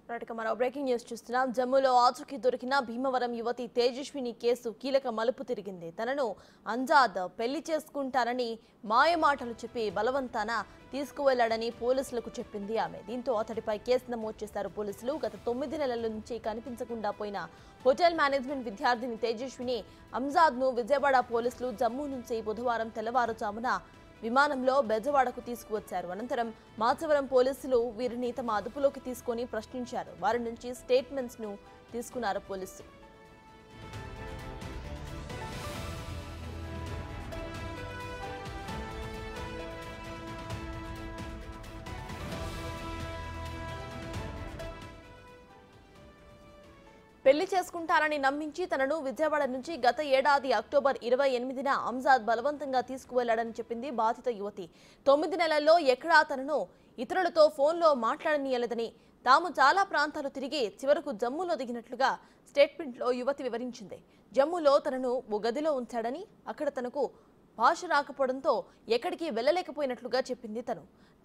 మరో breaking news చూస్తున్నాం. జమ్మూలో ఆచూకీ దొరికిన భీమవరం యువతి తేజస్విని కేసు కీలక మలుపు తిరిగింది. తనను అంజాద్ పెళ్లి చేసుకుంటానని మాయమాటలు చెప్పి బలవంతాన తీసుకువెళ్లాడని పోలీసులకు చెప్పింది ఆమె. దీంతో అతడిపై కేసు నమోదు చేశారు పోలీసులు. గత 9 నెలల నుంచి కనిపించకుండా పోయిన హోటల్ మేనేజ్మెంట్ విద్యార్థిని తేజస్విని అంజాద్ను విజయవాడ పోలీసులు జమ్మూ నుంచి బుధవారం తెల్లవారుజామున విమానంలో బెజవాడకు తీసుకువచ్చారు. అనంతరం మాచవరం పోలీసులు వీరిని తమ అదుపులోకి తీసుకొని ప్రశ్నించారు. వారి నుంచి స్టేట్మెంట్స్ ను తీసుకున్నారు పోలీసులు. పెళ్లి చేసుకుంటారని నమ్మించి తనను విజయవాడ నుంచి గత ఏడాది అక్టోబర్ 28న అంజాద్ బలవంతంగా తీసుకువెళ్లాడని చెప్పింది బాధిత యువతి. 9 నెలల్లో ఎక్కడా తనను ఇతరులతో ఫోన్లో మాట్లాడనీయలేదని, తాము చాలా ప్రాంతాలు తిరిగి చివరకు జమ్మూలో దిగినట్లుగా స్టేట్మెంట్లో యువతి వివరించింది. జమ్మూలో తనను ఓ గదిలో ఉంచాడని, అక్కడ తనకు భాష రాకపోవడంతో ఎక్కడికి వెళ్లలేకపోయినట్లుగా చెప్పింది.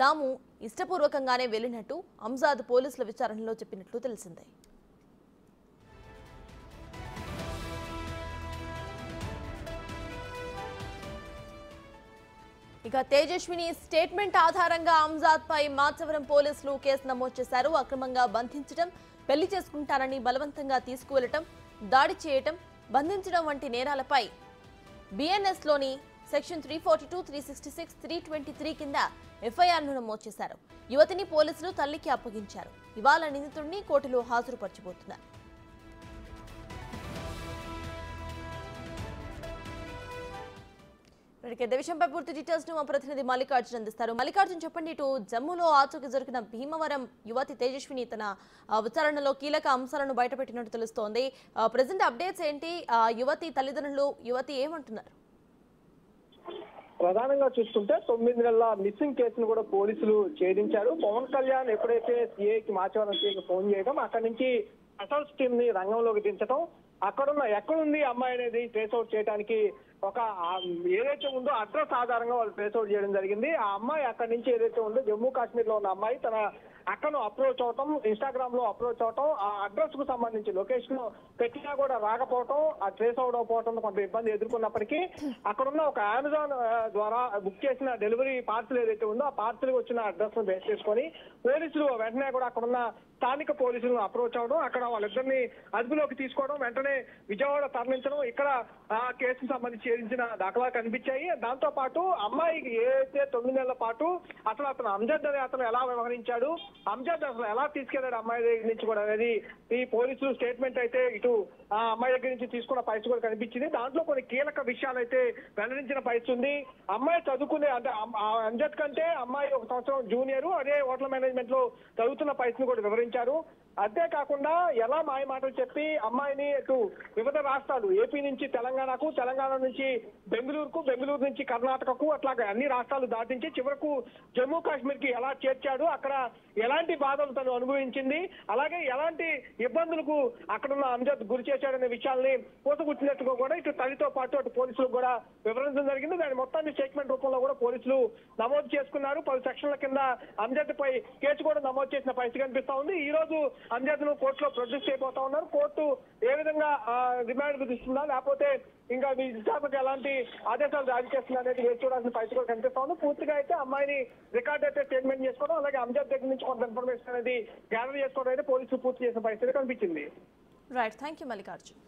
తాము ఇష్టపూర్వకంగానే వెళ్లినట్టు అంజాద్ పోలీసుల విచారణలో చెప్పినట్లు తెలిసిందే. ఇక తేజస్విని స్టేట్మెంట్ ఆధారంగా అంజాద్ పై మాచవరం పోలీసులు కేసు నమోదు చేశారు. అక్రమంగా బంధించడం, పెళ్లి చేసుకుంటానని బలవంతంగా తీసుకువెళ్లటం, దాడి చేయటం, బంధించడం వంటి నేరాలపై బిఎన్ఎస్ లోని సెక్షన్ 342, 366, 323 కింద ఎఫ్ఐఆర్ను నమోదు చేశారు. యువతిని పోలీసులు తల్లికి అప్పగించారు. ఇవాళ నిందితుడిని కోర్టులో హాజరుపరచబోతున్నారు. ఇదే విషయంపై పూర్తి డీటెయిల్స్ ను మా ప్రతినిధి మల్లికార్జున్ అందిస్తారు. మల్లికార్జున్, చెప్పండి, ఇటు జమ్మూలో ఆచూకీ దొరికిన భీమవరం యువతి తేజస్విని తన విచారణలో కీలక అంశాలను బయటపెట్టినట్టు తెలుస్తోంది. ప్రెజెంట్ అప్డేట్స్ ఏంటి? యువతి తల్లిదండ్రులు, యువతి ఏమంటున్నారు? ప్రధానంగా చూస్తుంటే 9 నెలల మిస్సింగ్ కేసును కూడా పోలీసులు ఛేదించారు. పవన్ కళ్యాణ్ ఎప్పుడైతే సిఐకి మాచవరం సిఐకి ఫోన్ చేయడం, అక్కడి నుంచి అసల్స్ టీమ్ ని రంగంలోకి దించడం, ఎక్కడుంది అమ్మాయి అనేది ట్రేస్ అవుట్ చేయడానికి ఒక ఏదైతే ఉందో అడ్రస్ ఆధారంగా వాళ్ళు ట్రేస్ అవుట్ చేయడం జరిగింది. ఆ అమ్మాయి అక్కడి నుంచి ఏదైతే ఉందో జమ్మూ కాశ్మీర్ లో ఉన్న అమ్మాయి తన అక్కను అప్రోచ్ అవటం, ఇన్స్టాగ్రామ్ లో అప్రోచ్ అవటం, ఆ అడ్రస్ కు సంబంధించి లొకేషన్ పెట్టినా కూడా రాకపోవటం, ఆ ట్రేస్ అవుట్ అవకపోవటం కొంత ఇబ్బంది ఎదుర్కొన్నప్పటికీ అక్కడున్న ఒక అమెజాన్ ద్వారా బుక్ చేసిన డెలివరీ పార్సిల్ ఏదైతే ఉందో ఆ పార్సిల్ వచ్చిన అడ్రస్ ను బేస్ చేసుకొని పోలీసులు వెంటనే కూడా అక్కడున్న స్థానిక పోలీసులను అప్రోచ్ అవడం, అక్కడ వాళ్ళిద్దరిని అదుపులోకి తీసుకోవడం, వెంటనే విజయవాడ తరలించడం, ఇక్కడ ఆ కేసుకు సంబంధించి ఛేదించిన దాఖలాలు కనిపించాయి. దాంతో పాటు అమ్మాయికి ఏదైతే 9 నెలల పాటు అతను అంజద్ అనే అతను ఎలా వ్యవహరించాడు, అంజద్ అసలు ఎలా తీసుకెళ్లాడు అమ్మాయి దగ్గర నుంచి కూడా అనేది ఈ పోలీసులు స్టేట్మెంట్ అయితే ఇటు ఆ అమ్మాయి దగ్గర నుంచి తీసుకున్న పరిస్థితి కూడా కనిపించింది. దాంట్లో కొన్ని కీలక విషయాలు అయితే వెల్లడించిన పరిస్థితి ఉంది. అమ్మాయి చదువుకునే అంటే అంజద్ కంటే అమ్మాయి 1 సంవత్సరం జూనియర్, అదే హోటల్ మేనేజ్మెంట్ లో చదువుతున్న పరిస్థితిని కూడా వివరించారు. అంతేకాకుండా ఎలా మాయ మాటలు చెప్పి అమ్మాయిని ఇటు వివిధ రాష్ట్రాలు, ఏపీ నుంచి తెలంగాణకు, తెలంగాణ నుంచి బెంగళూరుకు, బెంగళూరు నుంచి కర్ణాటకకు, అట్లాగే అన్ని రాష్ట్రాలు దాటించి చివరకు జమ్మూ కాశ్మీర్ కి ఎలా చేర్చాడు, అక్కడ ఎలాంటి బాధలు తను అనుభవించింది, అలాగే ఎలాంటి ఇబ్బందులకు అక్కడున్న అంజద్ గురి చేశాడనే విషయాల్ని పూసగుచ్చినట్టుగా కూడా ఇటు తల్లితో పాటు అటు పోలీసులకు కూడా వివరించడం జరిగింది. దాని మొత్తాన్ని స్టేట్మెంట్ రూపంలో కూడా పోలీసులు నమోదు చేసుకున్నారు. 10 సెక్షన్ల కింద అంజద్ పై కేసు కూడా నమోదు చేసిన పరిస్థితి కనిపిస్తా ఉంది. ఈ రోజు అంజద్ ను కోర్టులో ప్రొడ్యూస్ చేయబోతా ఉన్నారు. కోర్టు ఏ విధంగా రిమాండ్ విధిస్తుందా, లేకపోతే ఇంకా విచారణకు ఎలాంటి ఆదేశాలు జారీ చేస్తుందా అనేది వేచి చూడాల్సిన పరిస్థితి కూడా కనిపిస్తా ఉంది. పూర్తిగా అయితే అమ్మాయిని రికార్డ్ అయితే స్టేట్మెంట్ చేసుకోవడం, అలాగే అంజద్ దగ్గర నుంచి కొంత ఇన్ఫర్మేషన్ అనేది గ్యాదర్ చేసుకోవడం అయితే పోలీసులు పూర్తి చేసిన పరిస్థితి కనిపించింది. Right, thank you Mallikarjun.